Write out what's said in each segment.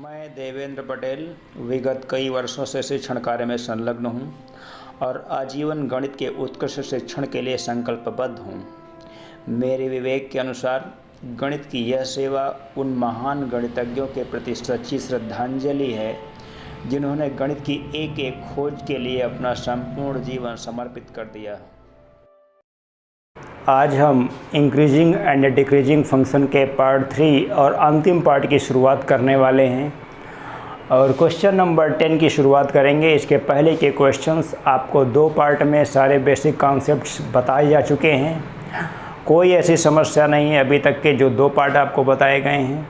मैं देवेंद्र पटेल विगत कई वर्षों से शिक्षण कार्य में संलग्न हूँ और आजीवन गणित के उत्कृष्ट शिक्षण के लिए संकल्पबद्ध हूँ। मेरे विवेक के अनुसार गणित की यह सेवा उन महान गणितज्ञों के प्रति सच्ची श्रद्धांजलि है जिन्होंने गणित की एक एक खोज के लिए अपना संपूर्ण जीवन समर्पित कर दिया। आज हम इंक्रीजिंग एंड डिक्रीजिंग फंक्शन के पार्ट 3 और अंतिम पार्ट की शुरुआत करने वाले हैं और क्वेश्चन नंबर 10 की शुरुआत करेंगे। इसके पहले के क्वेश्चंस आपको दो पार्ट में सारे बेसिक कॉन्सेप्ट्स बताए जा चुके हैं। कोई ऐसी समस्या नहीं है अभी तक के जो दो पार्ट आपको बताए गए हैं।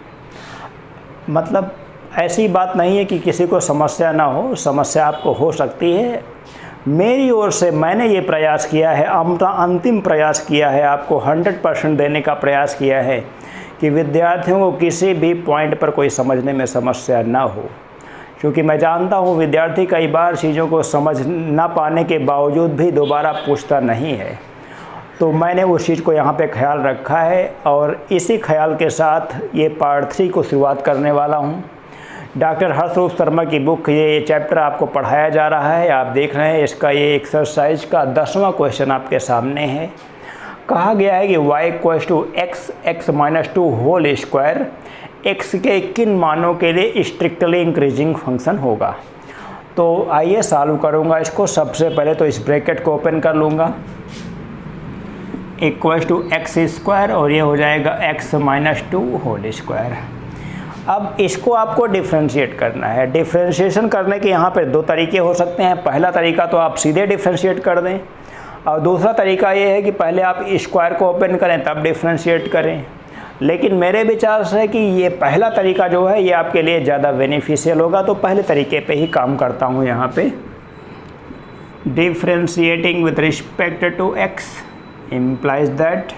मतलब ऐसी बात नहीं है कि किसी को समस्या ना हो, समस्या आपको हो सकती है। मेरी ओर से मैंने ये प्रयास किया है, अंतिम प्रयास किया है, आपको 100% देने का प्रयास किया है कि विद्यार्थियों को किसी भी पॉइंट पर कोई समझने में समस्या ना हो, क्योंकि मैं जानता हूँ विद्यार्थी कई बार चीज़ों को समझ ना पाने के बावजूद भी दोबारा पूछता नहीं है। तो मैंने उस चीज़ को यहाँ पे ख्याल रखा है और इसी ख्याल के साथ ये पार्ट 3 को शुरुआत करने वाला हूँ। डॉक्टर हर्षरूप शर्मा की बुक ये चैप्टर आपको पढ़ाया जा रहा है, आप देख रहे हैं। इसका ये एक्सरसाइज का 10वां क्वेश्चन आपके सामने है। कहा गया है कि y = x whole square x के किन मानों के लिए स्ट्रिक्टली इंक्रीजिंग फंक्शन होगा। तो आइए सॉल्व करूँगा इसको। सबसे पहले तो इस ब्रैकेट को ओपन कर लूँगा, =x² और ये हो जाएगा x - 2 होल स्क्वायर। अब इसको आपको डिफ्रेंशिएट करना है। डिफ्रेंशिएशन करने के यहाँ पर दो तरीके हो सकते हैं। पहला तरीका तो आप सीधे डिफ्रेंशिएट कर दें और दूसरा तरीका ये है कि पहले आप स्क्वायर को ओपन करें तब डिफ्रेंशिएट करें। लेकिन मेरे विचार से कि ये पहला तरीका जो है ये आपके लिए ज़्यादा बेनिफिशियल होगा, तो पहले तरीके पे ही काम करता हूँ। यहाँ पे differentiating with respect to x implies that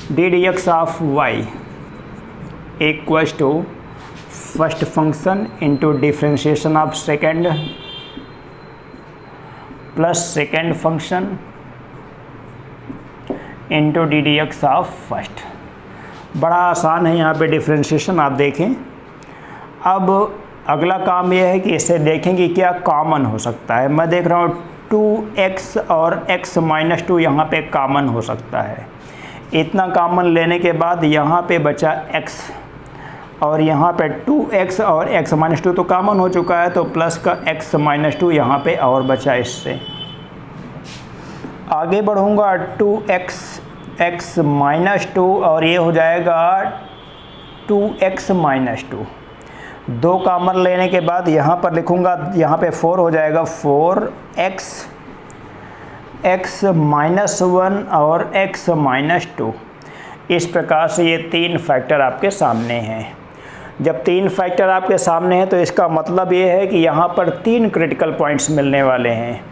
d dx of y equals to first function into differentiation of second plus second function into d dx of first। बड़ा आसान है यहाँ पे डिफ्रेंशिएशन, आप देखें। अब अगला काम यह है कि इसे देखें कि क्या कॉमन हो सकता है। मैं देख रहा हूँ 2x और x - 2 यहाँ पे कॉमन हो सकता है। इतना कॉमन लेने के बाद यहाँ पे बचा x और यहाँ पे 2x और x - 2 तो कॉमन हो चुका है, तो प्लस का x - 2 यहाँ पे और बचा। इससे आगे बढ़ूँगा 2x x - 2 और ये हो जाएगा 2x - 2। दो कॉमन लेने के बाद यहाँ पर लिखूँगा, यहाँ पे 4 हो जाएगा, 4x x - 1 और x - 2। इस प्रकार से ये तीन फैक्टर आपके सामने हैं। जब तीन फैक्टर आपके सामने हैं तो इसका मतलब ये है कि यहाँ पर तीन क्रिटिकल पॉइंट्स मिलने वाले हैं।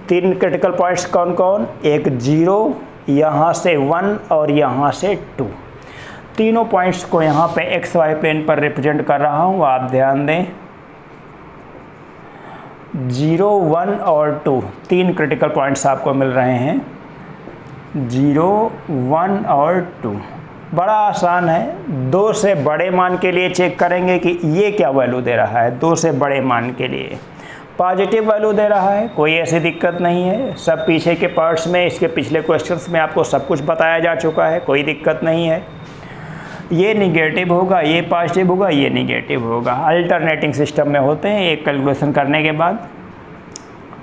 तीन क्रिटिकल पॉइंट्स कौन कौन? एक 0, यहाँ से 1 और यहाँ से 2। तीनों पॉइंट्स को यहाँ पे एक्स वाई प्लेन पर रिप्रेजेंट कर रहा हूँ। आप ध्यान दें, 0, 1 और 2 तीन क्रिटिकल पॉइंट्स आपको मिल रहे हैं। 0, 1 और 2 बड़ा आसान है। 2 से बड़े मान के लिए चेक करेंगे कि ये क्या वैल्यू दे रहा है। 2 से बड़े मान के लिए पॉजिटिव वैल्यू दे रहा है, कोई ऐसी दिक्कत नहीं है। सब पीछे के पार्ट्स में, इसके पिछले क्वेश्चंस में आपको सब कुछ बताया जा चुका है, कोई दिक्कत नहीं है। ये निगेटिव होगा, ये पॉजिटिव होगा, ये निगेटिव होगा। अल्टरनेटिंग सिस्टम में होते हैं एक कैलकुलेशन करने के बाद।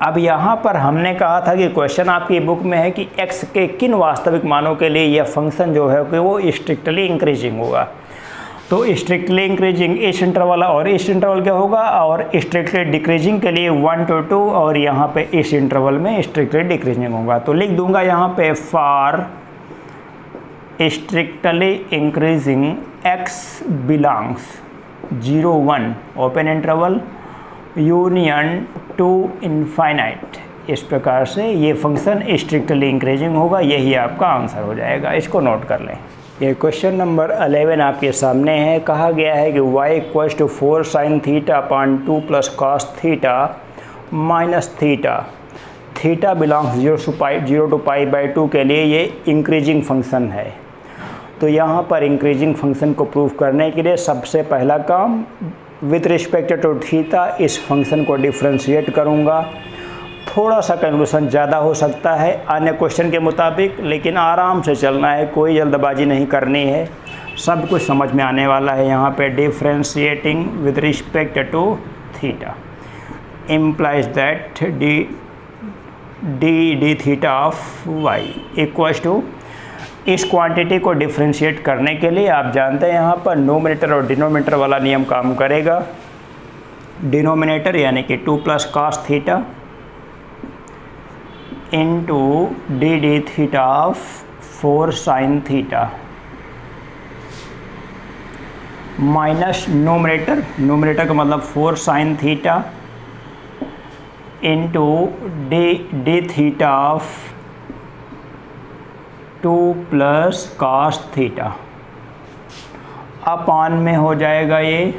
अब यहाँ पर हमने कहा था कि क्वेश्चन आपकी बुक में है कि x के किन वास्तविक मानों के लिए यह फंक्शन जो है कि वो स्ट्रिक्टली इंक्रीजिंग होगा। तो स्ट्रिक्टली इंक्रीजिंग इस इंटरवल और इस इंटरवल क्या होगा, और स्ट्रिक्टली डिक्रीजिंग के लिए 1 to 2 और यहाँ पे इस इंटरवल में स्ट्रिक्टली डिक्रीजिंग होगा। तो लिख दूंगा यहाँ पे for strictly increasing x belongs 0, 1 open interval union to infinite. इस प्रकार से ये फंक्शन स्ट्रिक्टली इंक्रीजिंग होगा। यही आपका आंसर हो जाएगा, इसको नोट कर लें। ये क्वेश्चन नंबर 11 आपके सामने है। कहा गया है कि y = 4 sin θ/2 + cos θ - θ belongs 0 to π/2 के लिए ये इंक्रीजिंग फंक्शन है। तो यहाँ पर इंक्रीजिंग फंक्शन को प्रूव करने के लिए सबसे पहला काम विथ रिस्पेक्ट टू थीटा इस फंक्शन को डिफ्रेंशिएट करूँगा। थोड़ा सा कैलकुलेशन ज़्यादा हो सकता है अन्य क्वेश्चन के मुताबिक, लेकिन आराम से चलना है, कोई जल्दबाजी नहीं करनी है, सब कुछ समझ में आने वाला है। यहाँ पे differentiating with respect to theta implies that d theta of y equals to, इस क्वांटिटी को डिफ्रेंशिएट करने के लिए आप जानते हैं यहाँ पर नोमिनेटर और डिनोमिनेटर वाला नियम काम करेगा। डिनोमिनेटर यानी कि 2 plus cos theta into D theta of 4 sine theta minus nominator का मतलब 4 sine theta into D theta of 2 plus cos theta upon में हो जाएगा ये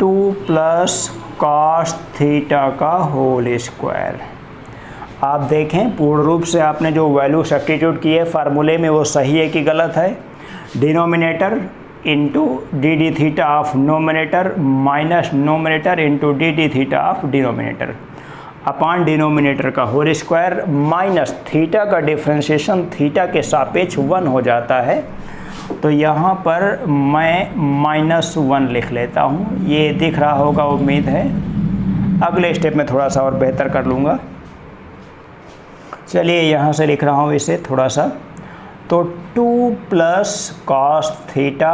2 प्लस कॉस थीटा का होल स्क्वायर। आप देखें पूर्ण रूप से आपने जो वैल्यू सब्स्टिट्यूट की है फार्मूले में वो सही है कि गलत है। Denominator into D theta of nominator minus nominator into D theta of denominator upon denominator का होल स्क्वायर माइनस थीटा का डिफ्रेंशिएशन थीटा के सापेक्ष 1 हो जाता है। तो यहाँ पर मैं -1 लिख लेता हूँ, ये दिख रहा होगा उम्मीद है। अगले स्टेप में थोड़ा सा और बेहतर कर लूँगा। चलिए यहाँ से लिख रहा हूँ इसे थोड़ा सा, तो 2 प्लस कॉस थीटा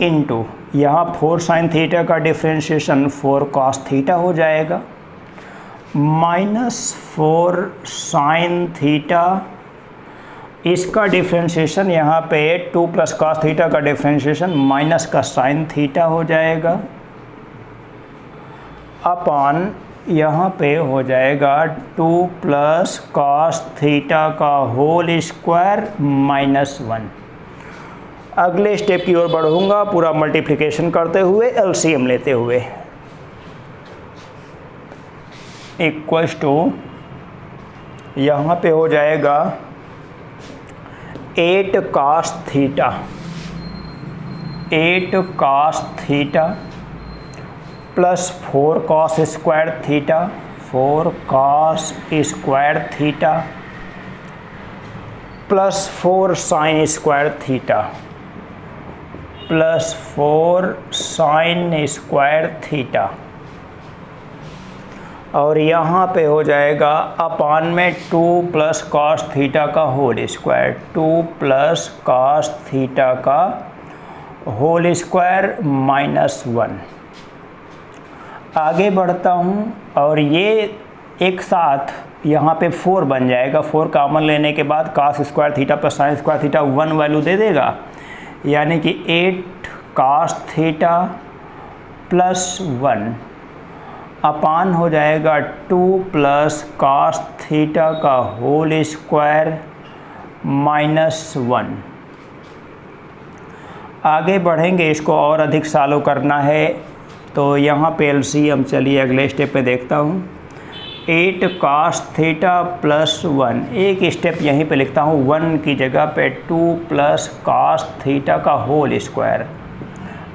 इंटू यहाँ 4 साइन थीटा का डिफ्रेंशिएशन 4 कॉस थीटा हो जाएगा -4 साइन थीटा, इसका डिफ्रेंशिएशन यहाँ पे 2 प्लस कॉस थीटा का डिफ्रेंशिएशन माइनस का साइन थीटा हो जाएगा अपान यहाँ पे हो जाएगा 2 प्लस कॉस थीटा का होल स्क्वायर -1। अगले स्टेप की ओर बढ़ूँगा पूरा मल्टीप्लिकेशन करते हुए एलसीएम लेते हुए, इक्वल्स टू यहाँ पे हो जाएगा 8 cos theta plus 4 cos square theta 4 cos square theta plus 4 sine square theta plus 4 sine square theta, और यहाँ पे हो जाएगा अपान में 2 प्लस कॉस थीटा का whole square 2 plus cos theta का होल स्क्वायर -1। आगे बढ़ता हूँ और ये एक साथ यहाँ पे 4 बन जाएगा। 4 कॉमन लेने के बाद cos square theta plus sine square theta 1 value दे देगा, यानी कि 8 कॉस थीटा प्लस 1 अपान हो जाएगा 2 प्लस कॉस थीटा का होल स्क्वायर -1। आगे बढ़ेंगे, इसको और अधिक सॉल्व करना है, तो यहाँ पे एलसीएम चलिए अगले स्टेप पे देखता हूँ। 8 कॉस थीटा प्लस 1, एक स्टेप यहीं पे लिखता हूँ 1 की जगह पे 2 प्लस कॉस थीटा का होल स्क्वायर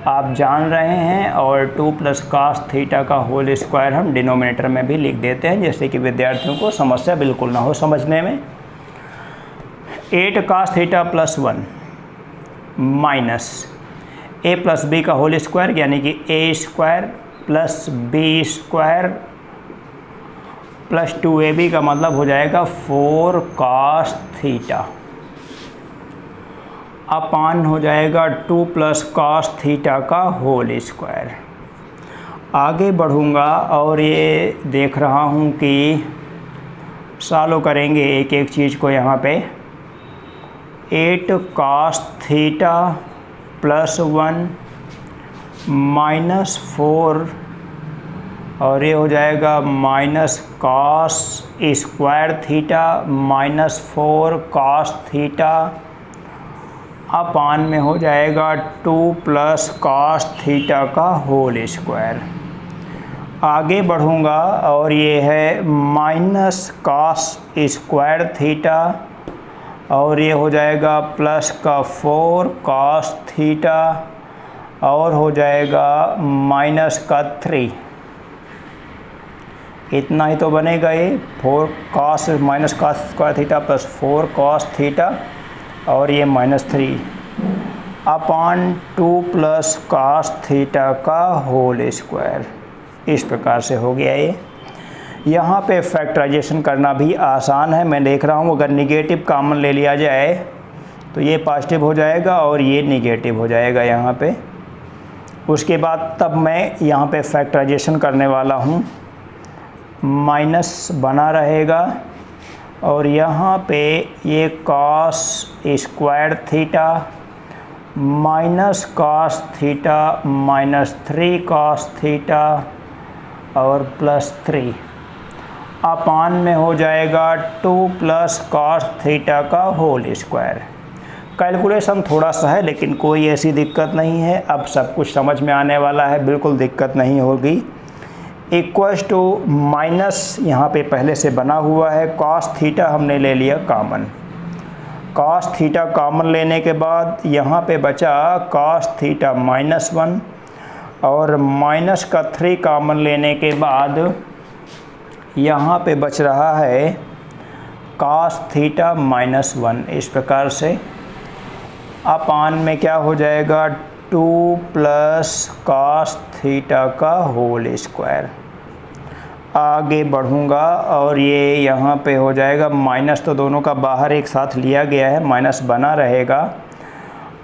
आप जान रहे हैं, और 2 प्लस कॉस थीटा का होल स्क्वायर हम डिनोमिनेटर में भी लिख देते हैं, जैसे कि विद्यार्थियों को समस्या बिल्कुल ना हो समझने में। 8 cos theta plus 1 minus a plus B का होल स्क्वायर यानी कि a square plus B square plus 2ab का मतलब हो जाएगा 4 कॉस थीटा अपान हो जाएगा 2 प्लस कॉस थीटा का होल स्क्वायर। आगे बढ़ूँगा और ये देख रहा हूँ कि सॉल्व करेंगे एक एक चीज़ को। यहाँ पे 8 कॉस थीटा प्लस 1 -4 और ये हो जाएगा minus cos square theta -4 cos theta upon में हो जाएगा 2 प्लस कॉस थीटा का होल स्क्वायर। आगे बढ़ूँगा और ये है माइनस कॉस स्क्वायर थीटा और ये हो जाएगा प्लस का 4 कॉस थीटा और हो जाएगा -3। इतना ही तो बनेगा ये 4 cos minus cos square theta plus 4 cos theta और ये -3 अपॉन 2 प्लस cos थीटा का होल स्क्वायर। इस प्रकार से हो गया ये। यहाँ पे फैक्टराइजेशन करना भी आसान है। मैं देख रहा हूँ अगर निगेटिव कॉमन ले लिया जाए तो ये पॉजिटिव हो जाएगा और ये निगेटिव हो जाएगा यहाँ पे। उसके बाद तब मैं यहाँ पे फैक्टराइजेशन करने वाला हूँ, माइनस बना रहेगा और यहाँ पे ये cos square theta minus cos theta -3 cos theta और +3 अपान में हो जाएगा 2 प्लस cos थीटा का होल स्क्वायर। कैलकुलेशन थोड़ा सा है लेकिन कोई ऐसी दिक्कत नहीं है। अब सब कुछ समझ में आने वाला है, बिल्कुल दिक्कत नहीं होगी। इक्वल्स टू माइनस यहाँ पे पहले से बना हुआ है, cos थीटा हमने ले लिया कॉमन। cos थीटा कॉमन लेने के बाद यहाँ पे बचा cos थीटा -1 और माइनस का 3 कॉमन लेने के बाद यहाँ पे बच रहा है cos थीटा -1। इस प्रकार से अपान में क्या हो जाएगा 2 प्लस cos थीटा का होल स्क्वायर। आगे बढ़ूँगा और ये यहाँ पे हो जाएगा माइनस, तो दोनों का बाहर एक साथ लिया गया है, माइनस बना रहेगा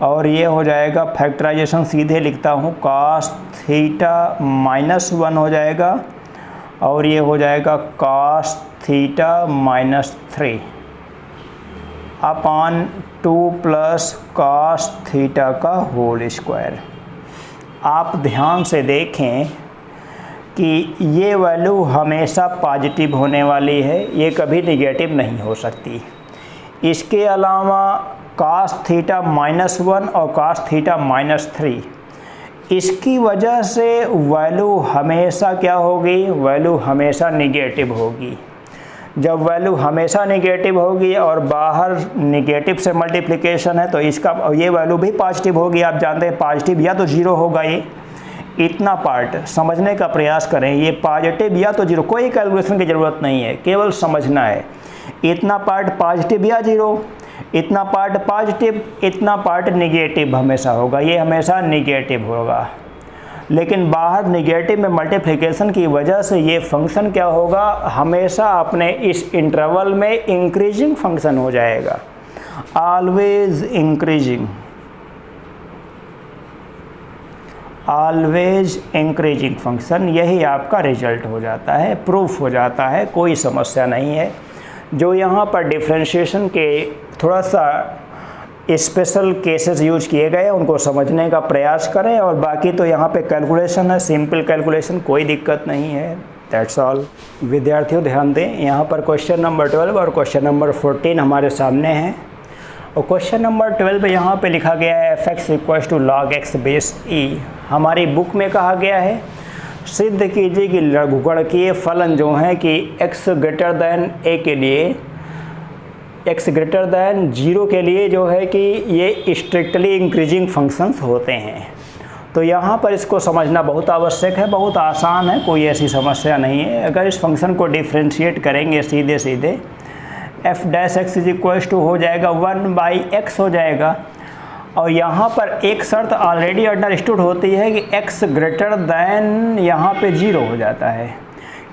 और ये हो जाएगा फैक्टराइजेशन सीधे लिखता हूँ cos थीटा -1 हो जाएगा और ये हो जाएगा cos थीटा -3 अपान 2 प्लस cos थीटा का होल स्क्वायर। आप ध्यान से देखें कि ये वैल्यू हमेशा पॉजिटिव होने वाली है, ये कभी नेगेटिव नहीं हो सकती। इसके अलावा cos थीटा -1 और cos थीटा -3, इसकी वजह से वैल्यू हमेशा क्या होगी, वैल्यू हमेशा नेगेटिव होगी। जब वैल्यू हमेशा नेगेटिव होगी और बाहर नेगेटिव से मल्टीप्लिकेशन है तो इसका ये वैल्यू भी पॉजिटिव होगी। आप जानते हैं पॉजिटिव या तो जीरो होगा। ये इतना पार्ट समझने का प्रयास करें, ये पॉजिटिव या तो जीरो, कोई कैलकुलेशन की ज़रूरत नहीं है, केवल समझना है। इतना पार्ट पॉजिटिव या जीरो, इतना पार्ट पॉजिटिव, इतना पार्ट नेगेटिव हमेशा होगा, ये हमेशा नेगेटिव होगा। लेकिन बाहर नेगेटिव में मल्टीप्लिकेशन की वजह से ये फंक्शन क्या होगा, हमेशा अपने इस इंटरवल में इंक्रीजिंग फंक्शन हो जाएगा, always increasing, always increasing function. यही आपका रिजल्ट हो जाता है, प्रूफ हो जाता है, कोई समस्या नहीं है। जो यहाँ पर डिफ्रेंशिएशन के थोड़ा सा स्पेशल केसेस यूज किए गए उनको समझने का प्रयास करें और बाकी तो यहाँ पे कैलकुलेशन है, सिंपल कैलकुलेशन, कोई दिक्कत नहीं है। That's all. विद्यार्थियों ध्यान दें, यहाँ पर क्वेश्चन नंबर 12 और क्वेश्चन नंबर 14 हमारे सामने हैं और क्वेश्चन नंबर 12 पे यहाँ पे लिखा गया है f(x) = log x base e। हमारी बुक में कहा गया है सिद्ध कीजिए कि लघुगणकीय फलन जो हैं कि x > a के लिए, x > 0 के लिए जो है कि ये स्ट्रिक्टली इंक्रीजिंग फंक्शंस होते हैं। तो यहाँ पर इसको समझना बहुत आवश्यक है, बहुत आसान है, कोई ऐसी समस्या नहीं है। अगर इस फंक्शन को डिफ्रेंशिएट करेंगे सीधे सीधे f(x) = हो जाएगा 1/x हो जाएगा और यहाँ पर एक शर्त ऑलरेडी अंडरस्टूड होती है कि x > यहाँ पे 0 हो जाता है,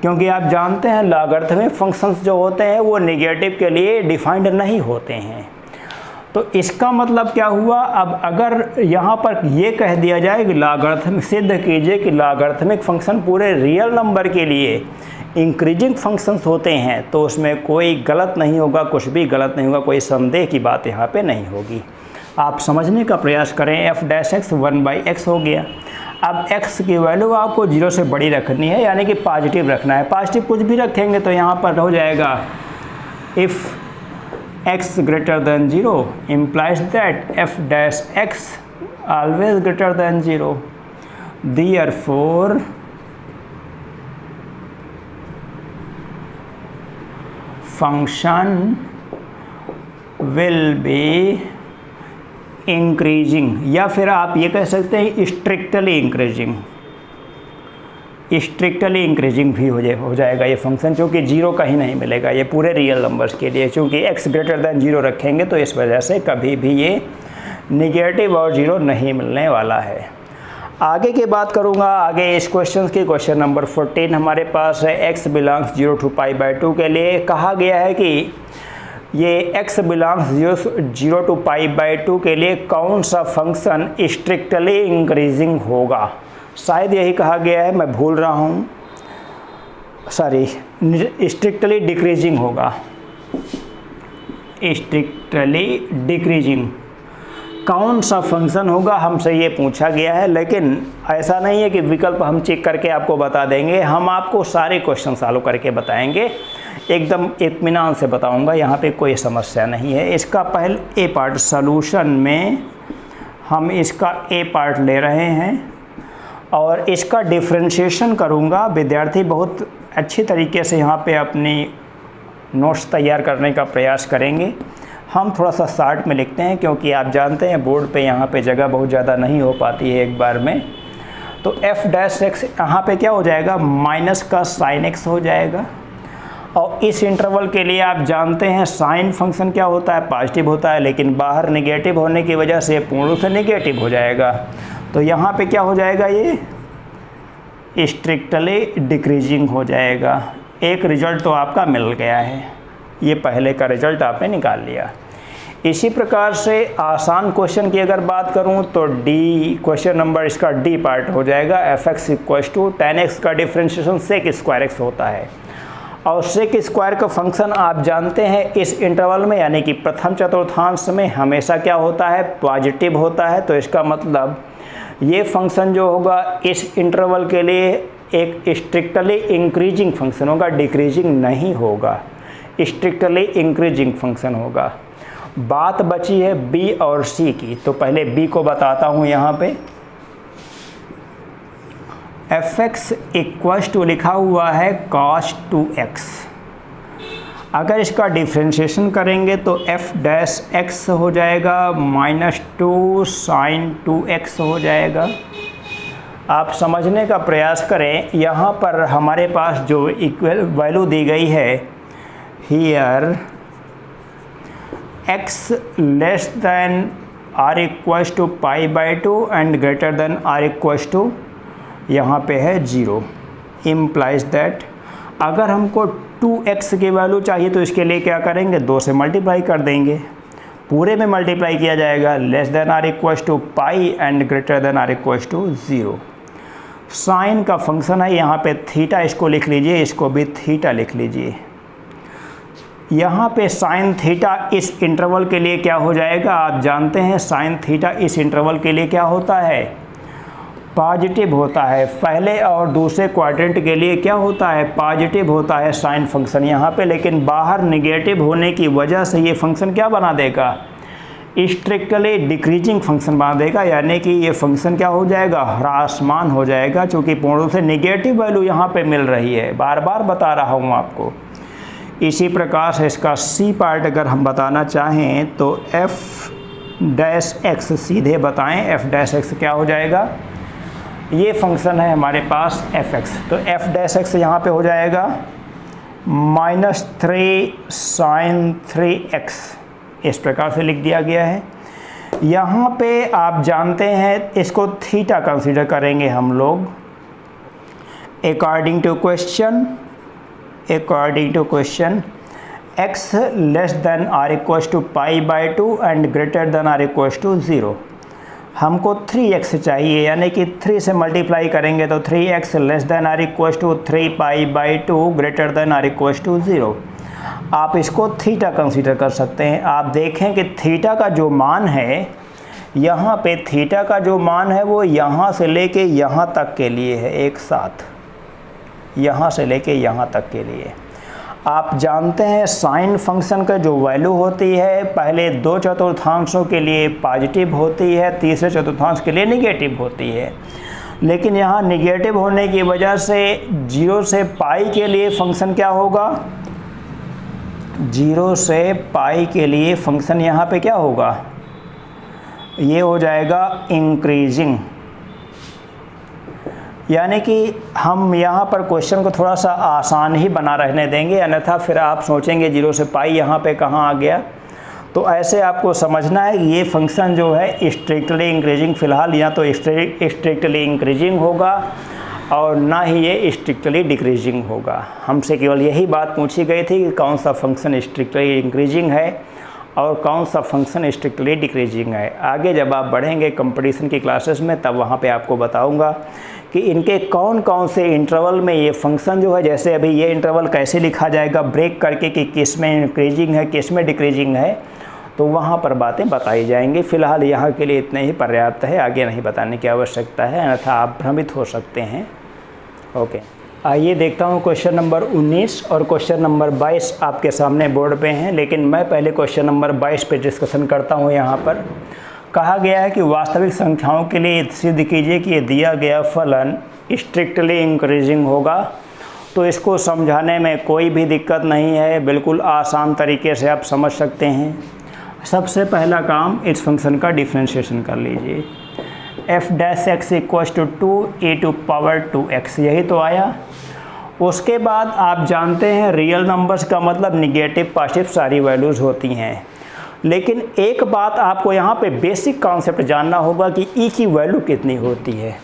क्योंकि आप जानते हैं लॉगरिथमिक फंक्शंस जो होते हैं वो नेगेटिव के लिए डिफाइंड नहीं होते हैं। तो इसका मतलब क्या हुआ, अब अगर यहाँ पर ये कह दिया जाए कि लॉगरिथमिक, सिद्ध कीजिए कि लॉगरिथमिक फंक्शन पूरे रियल नंबर के लिए इंक्रीजिंग फंक्शंस होते हैं, तो उसमें कोई गलत नहीं होगा, कुछ भी गलत नहीं होगा, कोई संदेह की बात यहाँ पे नहीं होगी। आप समझने का प्रयास करें। f(x) 1/x हो गया। अब x की वैल्यू आपको 0 से बड़ी रखनी है, यानी कि पॉजिटिव रखना है। पॉजिटिव कुछ भी रखेंगे तो यहाँ पर हो जाएगा if x > 0 implies that f(x) always greater than 0, therefore function will be increasing, या फिर आप ये कह सकते हैं स्ट्रिक्टली इंक्रीजिंग। स्ट्रिक्टली इंक्रीजिंग भी हो जाएगा ये फंक्शन, क्योंकि जीरो कहीं नहीं मिलेगा ये पूरे रियल नंबर्स के लिए, क्योंकि x ग्रेटर दैन जीरो रखेंगे तो इस वजह से कभी भी ये निगेटिव और जीरो नहीं मिलने वाला है। आगे की बात करूँगा, आगे इस क्वेश्चन की क्वेश्चन नंबर 14 हमारे पास है। x बिलोंग्स 0 to π/2 के लिए कहा गया है कि ये x बिलोंग्स 0 to π/2 के लिए कौन सा फंक्शन स्ट्रिक्टली इंक्रीजिंग होगा। शायद यही कहा गया है, मैं भूल रहा हूँ, सॉरी, स्ट्रिक्टली डिक्रीजिंग होगा। स्ट्रिक्टली डिक्रीजिंग कौन सा फंक्शन होगा हमसे ये पूछा गया है, लेकिन ऐसा नहीं है कि विकल्प हम चेक करके आपको बता देंगे, हम आपको सारे क्वेश्चन सॉल्व करके बताएंगे, एकदम इत्मीनान से बताऊंगा, यहाँ पे कोई समस्या नहीं है। इसका पहले ए पार्ट सॉल्यूशन में हम इसका ए पार्ट ले रहे हैं और इसका डिफरेंशिएशन करूँगा। विद्यार्थी बहुत अच्छी तरीके से यहाँ पे अपनी नोट्स तैयार करने का प्रयास करेंगे। हम थोड़ा सा शार्ट में लिखते हैं, क्योंकि आप जानते हैं बोर्ड पे यहाँ पे जगह बहुत ज़्यादा नहीं हो पाती है एक बार में। तो f' यहाँ पे क्या हो जाएगा, माइनस का sin x हो जाएगा। और इस इंटरवल के लिए आप जानते हैं साइन फंक्शन क्या होता है, पॉजिटिव होता है, लेकिन बाहर नेगेटिव होने की वजह से पूर्ण रूप से नेगेटिव हो जाएगा। तो यहाँ पे क्या हो जाएगा, ये स्ट्रिक्टली डिक्रीजिंग हो जाएगा। एक रिजल्ट तो आपका मिल गया है, ये पहले का रिजल्ट आपने निकाल लिया। इसी प्रकार से आसान क्वेश्चन की अगर बात करूं तो डी क्वेश्चन नंबर इसका डी पार्ट हो जाएगा। fx equals to tan x का डिफ्रेंशिएशन sec स्क्वायर x होता है, और sec स्क्वायर का फंक्शन आप जानते हैं इस इंटरवल में यानी कि प्रथम चतुर्थांश में हमेशा क्या होता है, पॉजिटिव होता है। तो इसका मतलब ये फंक्शन जो होगा इस इंटरवल के लिए एक स्ट्रिक्टली इंक्रीजिंग फंक्शन होगा, डिक्रीजिंग नहीं होगा, स्ट्रिक्टली इंक्रीजिंग फंक्शन होगा। बात बची है बी और सी की, तो पहले बी को बताता हूँ। यहाँ पे fx इक्वल्स टू लिखा हुआ है cos 2x। अगर इसका डिफ्रेंशिएशन करेंगे तो f' हो जाएगा -2 sin 2x हो जाएगा। आप समझने का प्रयास करें, यहाँ पर हमारे पास जो इक्वल वैल्यू दी गई है, here x less than r equals to π/2 and greater than r equals to यहाँ पे है 0, इम्प्लाइज दैट अगर हमको 2x की वैल्यू चाहिए तो इसके लिए क्या करेंगे, 2 से मल्टीप्लाई कर देंगे, पूरे में मल्टीप्लाई किया जाएगा, less than r equals to pi and greater than r equals to 0। Sine का फंक्शन है, यहाँ पे थीटा इसको लिख लीजिए, इसको भी थीटा लिख लीजिए। यहाँ पे साइन थीटा इस इंटरवल के लिए क्या हो जाएगा, आप जानते हैं साइन थीटा इस इंटरवल के लिए क्या होता है, पॉजिटिव होता है। पहले और दूसरे क्वाड्रेंट के लिए क्या होता है, पॉजिटिव होता है साइन फंक्शन यहाँ पे, लेकिन बाहर निगेटिव होने की वजह से ये फंक्शन क्या बना देगा, स्ट्रिक्टली डिक्रीजिंग फंक्शन बना देगा, यानी कि ये फंक्शन क्या हो जाएगा, ह्रासमान हो जाएगा, क्योंकि पूर्ण रूप से निगेटिव वैल्यू यहाँ पे मिल रही है, बार बार बता रहा हूँ आपको। इसी प्रकार से इसका सी पार्ट अगर हम बताना चाहें तो f' सीधे बताएं, f' क्या हो जाएगा, ये फंक्शन है हमारे पास fx, तो f' यहाँ पे हो जाएगा -3 sin 3x, इस प्रकार से लिख दिया गया है। यहाँ पे आप जानते हैं इसको थीटा कंसीडर करेंगे हम लोग, according to question x less than r equals to π/2 and greater than r equals to 0। हमको 3x चाहिए, यानी कि 3 से मल्टीप्लाई करेंगे तो 3x less than r equals to 3π/2 greater than r equals to 0। आप इसको थीटा कंसीडर कर सकते हैं। आप देखें कि थीटा का जो मान है, यहाँ पे थीटा का जो मान है वो यहाँ से लेके यहाँ तक के लिए है, एक साथ यहाँ से लेके यहाँ तक के लिए। आप जानते हैं साइन फंक्शन का जो वैल्यू होती है पहले 2 चतुर्थांशों के लिए पॉजिटिव होती है, तीसरे चतुर्थांश के लिए निगेटिव होती है, लेकिन यहाँ निगेटिव होने की वजह से 0 से पाई के लिए फंक्शन क्या होगा, 0 से पाई के लिए फंक्शन यहाँ पे क्या होगा, ये हो जाएगा इंक्रीजिंग। यानी कि हम यहाँ पर क्वेश्चन को थोड़ा सा आसान ही बना रहने देंगे, अन्यथा फिर आप सोचेंगे 0 से पाई यहाँ पे कहाँ आ गया। तो ऐसे आपको समझना है कि ये फंक्शन जो है स्ट्रिक्टली इंक्रीजिंग, फ़िलहाल या तो स्ट्रिक्टली इंक्रीजिंग होगा और ना ही ये स्ट्रिक्टली डिक्रीजिंग होगा। हमसे केवल यही बात पूछी गई थी कि कौन सा फंक्शन स्ट्रिक्टली इंक्रीजिंग है और कौन सा फंक्शन स्ट्रिक्टली डिक्रीजिंग है। आगे जब आप बढ़ेंगे कंपटीशन की क्लासेस में तब वहाँ पे आपको बताऊँगा कि इनके कौन कौन से इंटरवल में ये फंक्शन जो है, जैसे अभी ये इंटरवल कैसे लिखा जाएगा ब्रेक करके कि किस में इंक्रीजिंग है किस में डिक्रीजिंग है, तो वहाँ पर बातें बताई जाएंगी। फ़िलहाल यहाँ के लिए इतने ही पर्याप्त है, आगे नहीं बताने की आवश्यकता है, अन्यथा आप भ्रमित हो सकते हैं। ओके, आइए देखता हूँ क्वेश्चन नंबर 19 और क्वेश्चन नंबर 22 आपके सामने बोर्ड पे हैं, लेकिन मैं पहले क्वेश्चन नंबर 22 पे डिस्कशन करता हूँ। यहाँ पर कहा गया है कि वास्तविक संख्याओं के लिए सिद्ध कीजिए कि ये दिया गया फलन स्ट्रिक्टली इंक्रीजिंग होगा। तो इसको समझाने में कोई भी दिक्कत नहीं है, बिल्कुल आसान तरीके से आप समझ सकते हैं। सबसे पहला काम इस फंक्शन का डिफरेंशिएशन कर लीजिए। f' इक्वल्स टू 2e⁻²x, यही तो आया। उसके बाद आप जानते हैं रियल नंबर्स का मतलब निगेटिव पॉजिटिव सारी वैल्यूज़ होती हैं, लेकिन एक बात आपको यहाँ पे बेसिक कॉन्सेप्ट जानना होगा कि e की वैल्यू कितनी होती है।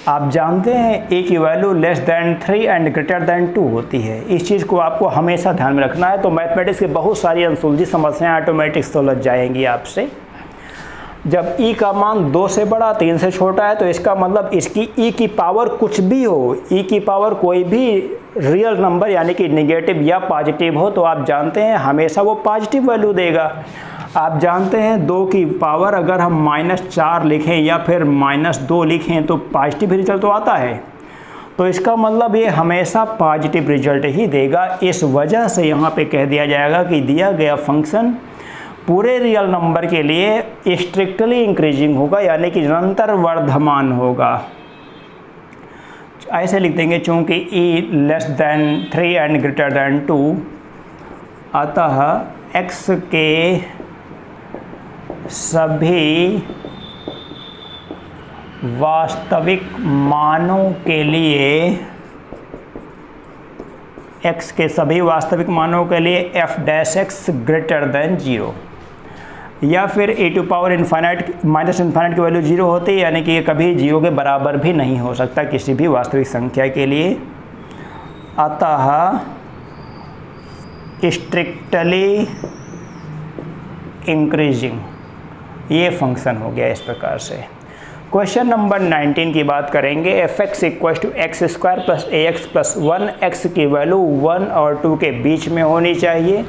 आप जानते हैं e की value less than 3 and greater than 2 होती है। इस चीज़ को आपको हमेशा ध्यान में रखना है, तो मैथमेटिक्स की बहुत सारी अनसुलझी समस्याएं ऑटोमेटिक सुलझ जाएंगी आपसे। जब e का मान 2 से बड़ा 3 से छोटा है तो इसका मतलब इसकी e की पावर कुछ भी हो, e की पावर कोई भी रियल नंबर यानी कि निगेटिव या पॉजिटिव हो, तो आप जानते हैं हमेशा वो पॉजिटिव वैल्यू देगा। आप जानते हैं 2 की पावर अगर हम -4 लिखें या फिर -2 लिखें तो पॉजिटिव रिजल्ट तो आता है, तो इसका मतलब ये हमेशा पॉजिटिव रिजल्ट ही देगा। इस वजह से यहाँ पे कह दिया जाएगा कि दिया गया फंक्शन पूरे रियल नंबर के लिए स्ट्रिक्टली इंक्रीजिंग होगा, यानी कि निरंतर वर्धमान होगा। ऐसे लिख देंगे, चूँकि e less than 3 and greater than 2, अतः x के सभी वास्तविक मानों के लिए x के सभी वास्तविक मानों के लिए f' ग्रेटर दैन 0, या फिर माइनस इन्फाइनाइट की वैल्यू 0 होती है, यानी कि ये कभी 0 के बराबर भी नहीं हो सकता किसी भी वास्तविक संख्या के लिए। अतः स्ट्रिक्टली इंक्रीजिंग ये फंक्शन हो गया इस प्रकार से। क्वेश्चन नंबर 19 की बात करेंगे। f(x) equal to x² plus ax plus 1x की वैल्यू 1 और 2 के बीच में होनी चाहिए।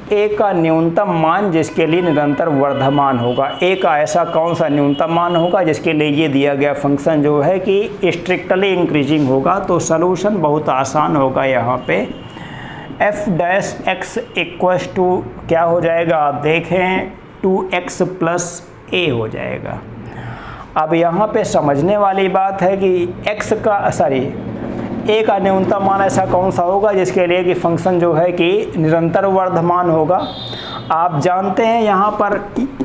a का न्यूनतम मान जिसके लिए निरंतर वर्धमान होगा। a का ऐसा कौन सा न्यूनतम मान होगा जिसके लिए ये दिया गया फंक्शन जो है कि स्ट्रिक्टली इंक्रीजिंग होगा। तो सलूशन बहुत आसान होगा। यहाँ पे f' इक्वल टू क्या हो जाएगा, आप देखें 2x प्लस a हो जाएगा। अब यहाँ पे समझने वाली बात है कि a का न्यूनतम मान ऐसा कौन सा होगा जिसके लिए कि फंक्शन जो है कि निरंतर वर्धमान होगा। आप जानते हैं यहाँ पर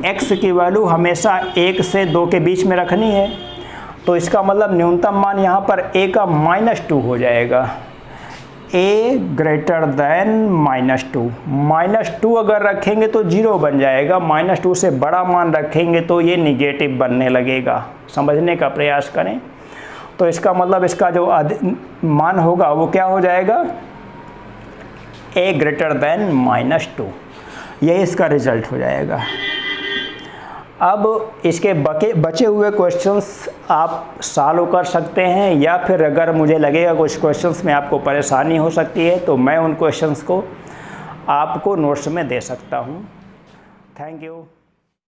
x की वैल्यू हमेशा 1 से 2 के बीच में रखनी है, तो इसका मतलब न्यूनतम मान यहाँ पर a का -2 हो जाएगा। a ग्रेटर दैन -2 अगर रखेंगे तो 0 बन जाएगा, -2 से बड़ा मान रखेंगे तो ये निगेटिव बनने लगेगा। समझने का प्रयास करें। तो इसका मतलब इसका जो मान होगा वो क्या हो जाएगा, a ग्रेटर दैन -2, यही इसका रिजल्ट हो जाएगा। अब इसके बचे हुए क्वेश्चंस आप सॉल्व कर सकते हैं, या फिर अगर मुझे लगेगा कुछ क्वेश्चंस में आपको परेशानी हो सकती है तो मैं उन क्वेश्चंस को आपको नोट्स में दे सकता हूँ। Thank you.